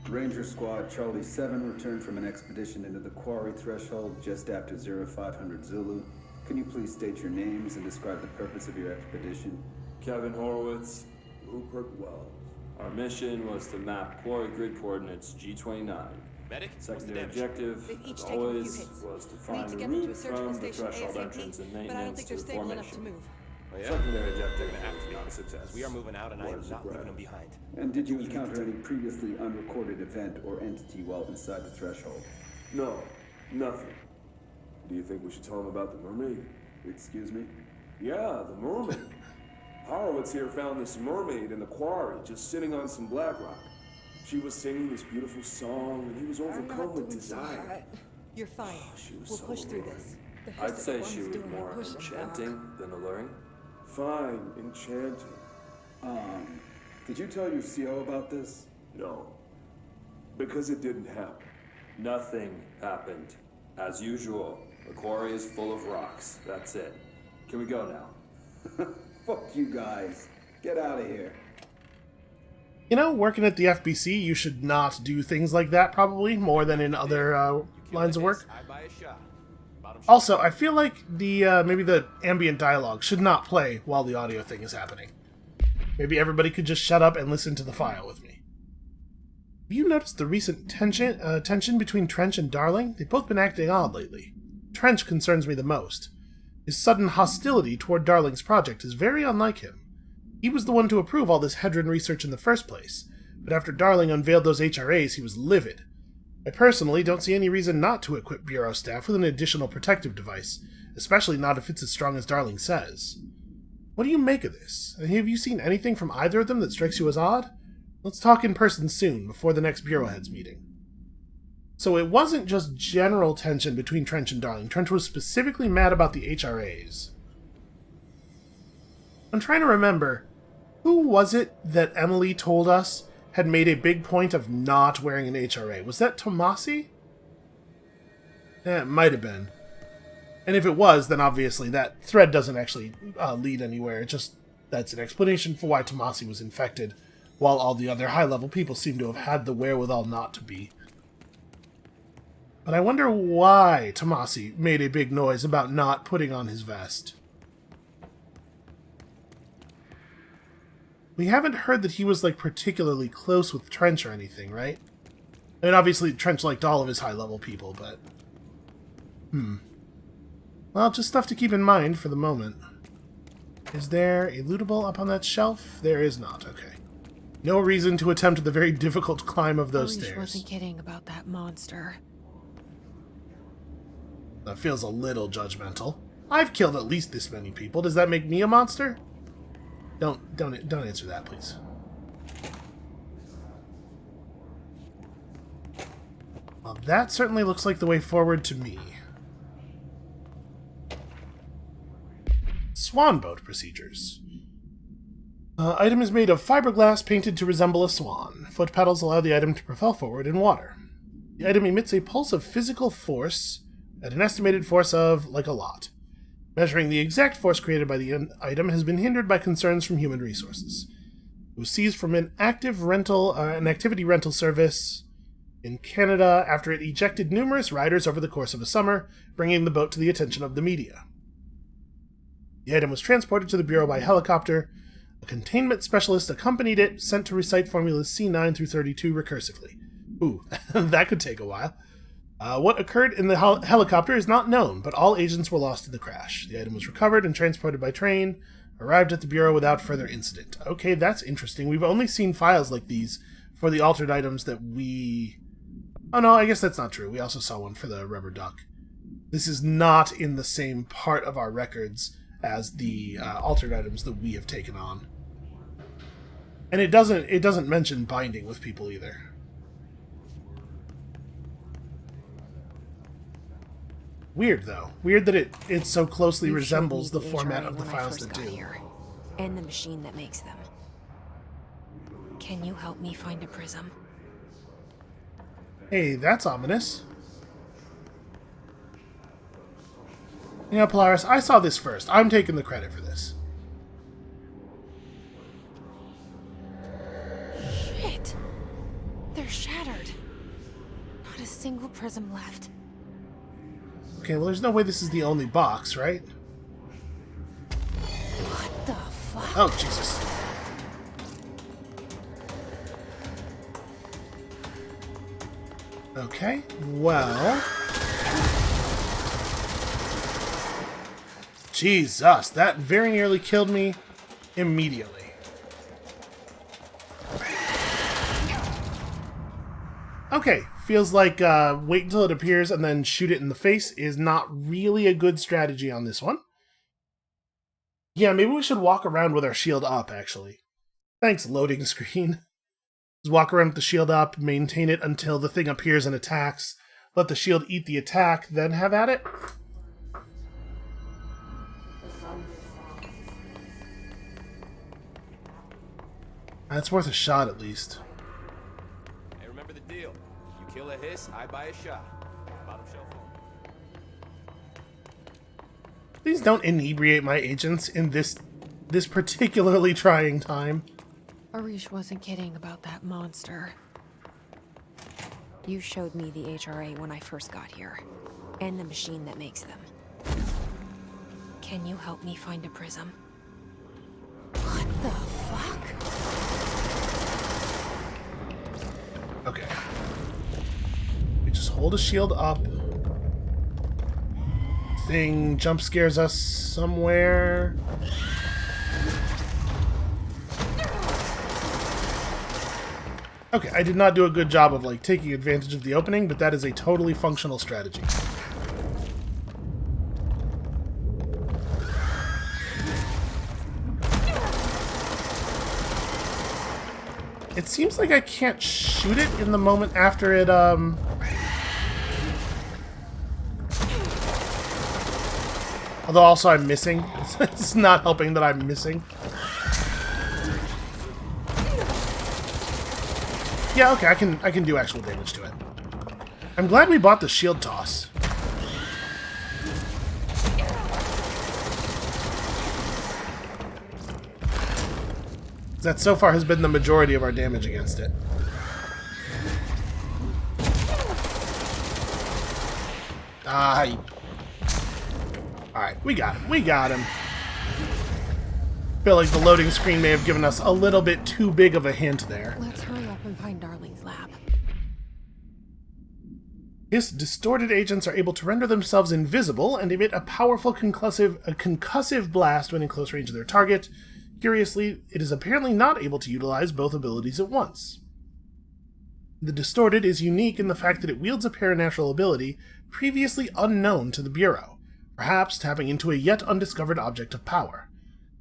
S12: Ranger Squad Charlie 7 returned from an expedition into the quarry threshold just after 0500 Zulu. Can you please state your names and describe the purpose of your expedition?
S10: Kevin Horowitz, Rupert Wells. Our mission was to map quarry grid coordinates G29.
S11: Medic,
S10: Secondary objective,
S8: They've each
S10: as
S8: taken a few
S10: always,
S8: hits.
S10: was to
S8: We need
S10: find
S8: to
S10: a
S8: get them to
S10: route
S8: a surgical
S10: from the
S8: station
S10: threshold
S8: ASAP,
S10: entrance and
S8: but I don't
S10: maintenance
S8: think
S10: to
S8: they're
S10: the
S8: stable enough to
S10: formation.
S8: move.
S11: Oh, yeah?
S10: Secondary objective,
S11: They're gonna have to be.
S10: not a success.
S11: We are moving out, and I am
S12: Was
S11: not leaving
S12: regret.
S11: them behind.
S12: And did you encounter any previously unrecorded event or entity while inside the threshold?
S13: No, nothing. Do you think we should tell him about the mermaid?
S12: Excuse me?
S13: Yeah, the mermaid. Horowitz here found this mermaid in the quarry, just sitting on some black rock. She was singing this beautiful song, and he was overcome with desire.
S8: You're fine.
S13: She was
S8: We'll
S13: so
S8: push through
S13: alluring.
S8: this. The
S10: I'd
S8: hiss are
S10: say
S8: the
S10: she
S8: ones
S10: was
S8: doing the
S10: more
S8: pushing, Doc.
S10: enchanting than alluring.
S13: Fine, enchanting.
S12: Did you tell your CO about this?
S13: No, because it didn't happen.
S10: Nothing happened. As usual, the quarry is full of rocks. That's it. Can we go now?
S12: Fuck you guys. Get out of here.
S1: You know, working at the FBC, you should not do things like that, probably, more than in other lines of work.
S11: I buy a shot. Bottom shot.
S1: Also, I feel like the maybe the ambient dialogue should not play while the audio thing is happening. Maybe everybody could just shut up and listen to the file with me. Have you noticed the recent tension between Trench and Darling? They've both been acting odd lately. Trench concerns me the most. His sudden hostility toward Darling's project is very unlike him. He was the one to approve all this Hedron research in the first place, but after Darling unveiled those HRAs, he was livid. I personally don't see any reason not to equip Bureau staff with an additional protective device, especially not if it's as strong as Darling says. What do you make of this? And have you seen anything from either of them that strikes you as odd? Let's talk in person soon, before the next Bureau Heads meeting. So it wasn't just general tension between Trench and Darling. Trench was specifically mad about the HRAs. I'm trying to remember, who was it that Emily told us had made a big point of not wearing an HRA? Was that Tomasi? It might have been. And if it was, then obviously that thread doesn't actually lead anywhere. That's an explanation for why Tomasi was infected, while all the other high-level people seem to have had the wherewithal not to be. But I wonder why Tomasi made a big noise about not putting on his vest. We haven't heard that he was, like, particularly close with Trench or anything, right? I mean, obviously, Trench liked all of his high-level people, but... Well, just stuff to keep in mind for the moment. Is there a lootable up on that shelf? There is not, okay. No reason to attempt the very difficult climb of those stairs.
S3: Wasn't kidding about that monster.
S1: That feels a little judgmental. I've killed at least this many people. Does that make me a monster? Don't answer that, please. Well, that certainly looks like the way forward to me. Swan boat procedures. Item is made of fiberglass painted to resemble a swan. Foot pedals allow the item to propel forward in water. The item emits a pulse of physical force at an estimated force of, like a lot. Measuring the exact force created by the item has been hindered by concerns from human resources. It was seized from an activity rental service in Canada after it ejected numerous riders over the course of a summer, bringing the boat to the attention of the media. The item was transported to the Bureau by helicopter. A containment specialist accompanied it, sent to recite formulas C9 through 32 recursively. Ooh, that could take a while. What occurred in the helicopter is not known, but all agents were lost in the crash. The item was recovered and transported by train, arrived at the Bureau without further incident. Okay, that's interesting. We've only seen files like these for the altered items that we... Oh no, I guess that's not true. We also saw one for the rubber duck. This is not in the same part of our records as the altered items that we have taken on. And it doesn't mention binding with people either. Weird, though. Weird that it so closely resembles the format of the files that do.
S3: Here, and the machine that makes them. Can you help me find a prism?
S1: Hey, that's ominous. You know, Polaris, I saw this first. I'm taking the credit for this.
S3: Shit! They're shattered. Not a single prism left.
S1: Okay, well, there's no way this is the only box, right?
S3: What the fuck?
S1: Oh, Jesus. Okay, well... Jesus, that very nearly killed me immediately. Okay, feels like wait until it appears and then shoot it in the face is not really a good strategy on this one. Yeah, maybe we should walk around with our shield up, actually. Thanks, loading screen. Just walk around with the shield up, maintain it until the thing appears and attacks, let the shield eat the attack, then have at it. That's worth a shot, at least.
S11: Hey, remember the deal. You kill a hiss, I buy a shot. Bottom shelf.
S1: Please don't inebriate my agents in this particularly trying time.
S3: Arish wasn't kidding about that monster. You showed me the HRA when I first got here, and the machine that makes them. Can you help me find a prism? What the fuck?
S1: Okay. We just hold a shield up. Thing jump scares us somewhere. Okay, I did not do a good job of like taking advantage of the opening, but that is a totally functional strategy. It seems like I can't shoot it in the moment after it, Although also I'm missing. It's not helping that I'm missing. Yeah, okay, I can do actual damage to it. I'm glad we bought the shield toss. That so far has been the majority of our damage against it. Ah, alright, we got him. We got him. feel like the loading screen may have given us a little bit too big of a hint there.
S3: Let's hurry up and find Darling's lab.
S1: His distorted agents are able to render themselves invisible and emit a powerful concussive blast when in close range of their target. Curiously, it is apparently not able to utilize both abilities at once. The distorted is unique in the fact that it wields a paranatural ability previously unknown to the Bureau, perhaps tapping into a yet undiscovered object of power.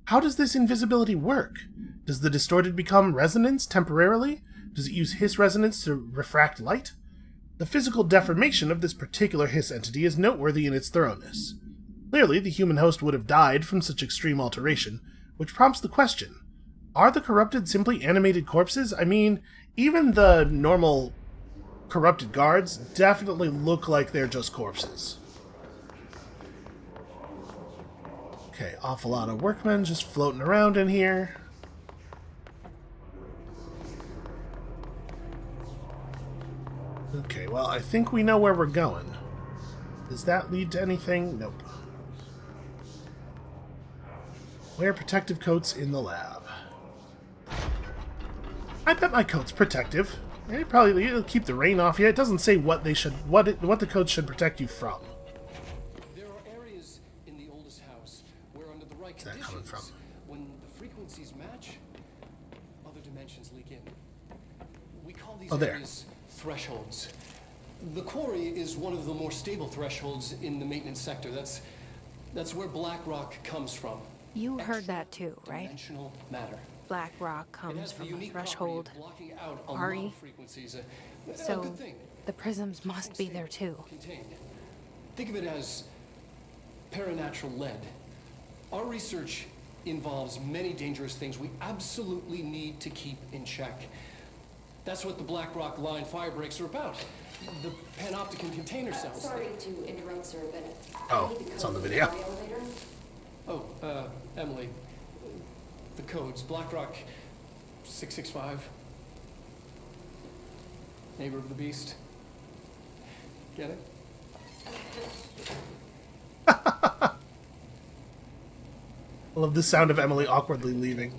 S1: How does this invisibility work? Does the distorted become resonance temporarily? Does it use hiss resonance to refract light? The physical deformation of this particular hiss entity is noteworthy in its thoroughness. Clearly, the human host would have died from such extreme alteration, which prompts the question, are the corrupted simply animated corpses? I mean, even the normal corrupted guards definitely look like they're just corpses. Okay, awful lot of workmen just floating around in here. Okay, well, I think we know where we're going. Does that lead to anything? Nope. Wear protective coats in the lab. I bet my coat's protective. It'll keep the rain off you. It doesn't say what they should, what the coats should protect you from.
S6: There are areas in the oldest house where, under the right
S1: Where's that coming from?
S6: when the frequencies match, other dimensions leak in. We call these areas thresholds. The quarry is one of the more stable thresholds in the maintenance sector. That's where black rock comes from.
S3: You heard that too, right?
S6: Dimensional matter.
S3: Black rock comes from a threshold quarry. So the prisms must be there too.
S6: Think of it as paranatural lead. Our research involves many dangerous things we absolutely need to keep in check. That's what the Black Rock line fire breaks are about. The panopticon container cells.
S5: Sorry to interrupt, sir, but
S1: oh, it's on the video.
S6: Oh, Emily. The codes. Black Rock 665. Neighbor of the Beast. Get it?
S1: I love the sound of Emily awkwardly leaving.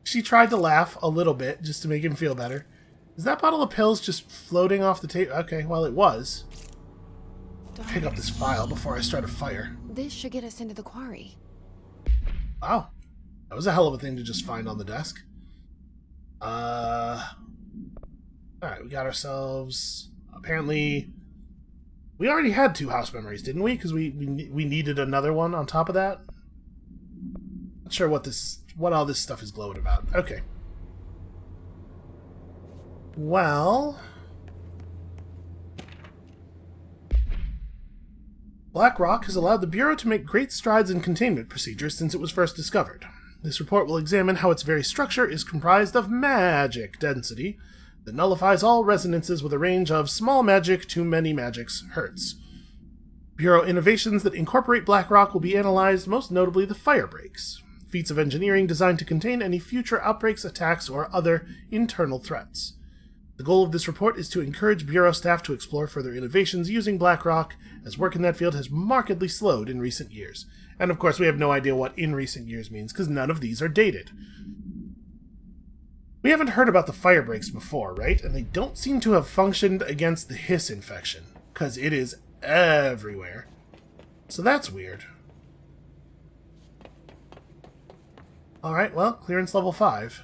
S1: She tried to laugh a little bit just to make him feel better. Is that bottle of pills just floating off the table? Okay, well, it was. Pick up this file before I start a fire.
S3: This should get us into the quarry.
S1: Wow. That was a hell of a thing to just find on the desk. Alright, we got ourselves... Apparently... We already had 2 house memories, didn't we? Because we needed another one on top of that. Not sure what all this stuff is glowing about. Okay. Well... Black Rock has allowed the Bureau to make great strides in containment procedures since it was first discovered. This report will examine how its very structure is comprised of magic density that nullifies all resonances with a range of small magic to many magics hertz. Bureau innovations that incorporate Black Rock will be analyzed, most notably the fire breaks, feats of engineering designed to contain any future outbreaks, attacks, or other internal threats. The goal of this report is to encourage Bureau staff to explore further innovations using Black Rock, as work in that field has markedly slowed in recent years. And of course, we have no idea what in recent years means, because none of these are dated. We haven't heard about the fire breaks before, right? And they don't seem to have functioned against the hiss infection, because it is everywhere. So that's weird. Alright, well, clearance level 5.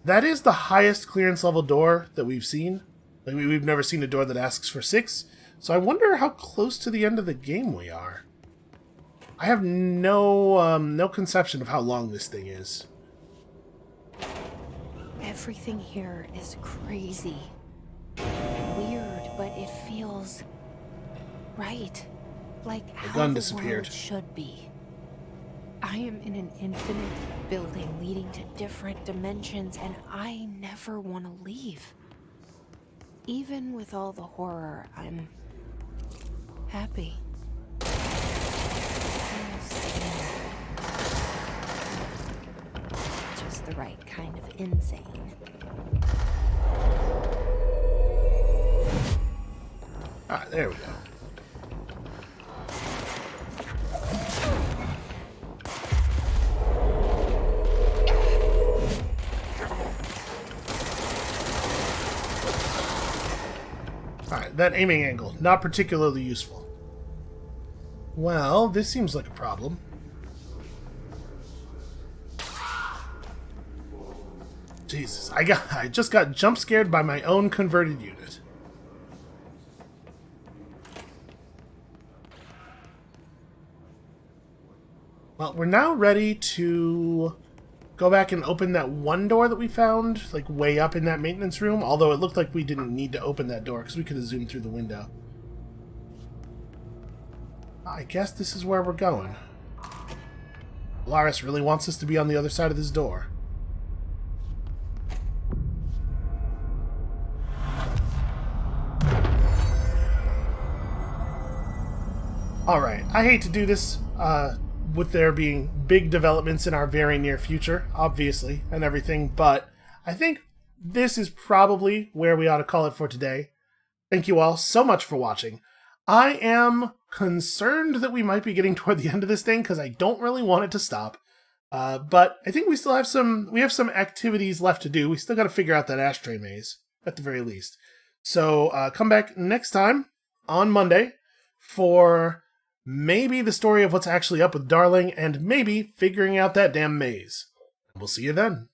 S1: That is the highest clearance level door that we've seen. Like, we've never seen a door that asks for 6, so I wonder how close to the end of the game we are. I have no conception of how long this thing is.
S3: Everything here is crazy. Weird, but it feels right. Like how
S1: gun
S3: the
S1: disappeared.
S3: world should be. I am in an infinite building leading to different dimensions, and I never want to leave. Even with all the horror, I'm happy. Just the right kind of insane.
S1: Alright, there we go. Alright, that aiming angle, not particularly useful. Well, this seems like a problem. Jesus, I just got jump scared by my own converted unit. Well, we're now ready to go back and open that one door that we found, like way up in that maintenance room, although it looked like we didn't need to open that door because we could have zoomed through the window. I guess this is where we're going. Laris really wants us to be on the other side of this door. Alright, I hate to do this, with there being big developments in our very near future, obviously, and everything, but I think this is probably where we ought to call it for today. Thank you all so much for watching. I am concerned that we might be getting toward the end of this thing, because I don't really want it to stop. But I think we still have some activities left to do. We still got to figure out that ashtray maze, at the very least. So come back next time, on Monday, for maybe the story of what's actually up with Darling, and maybe figuring out that damn maze. We'll see you then.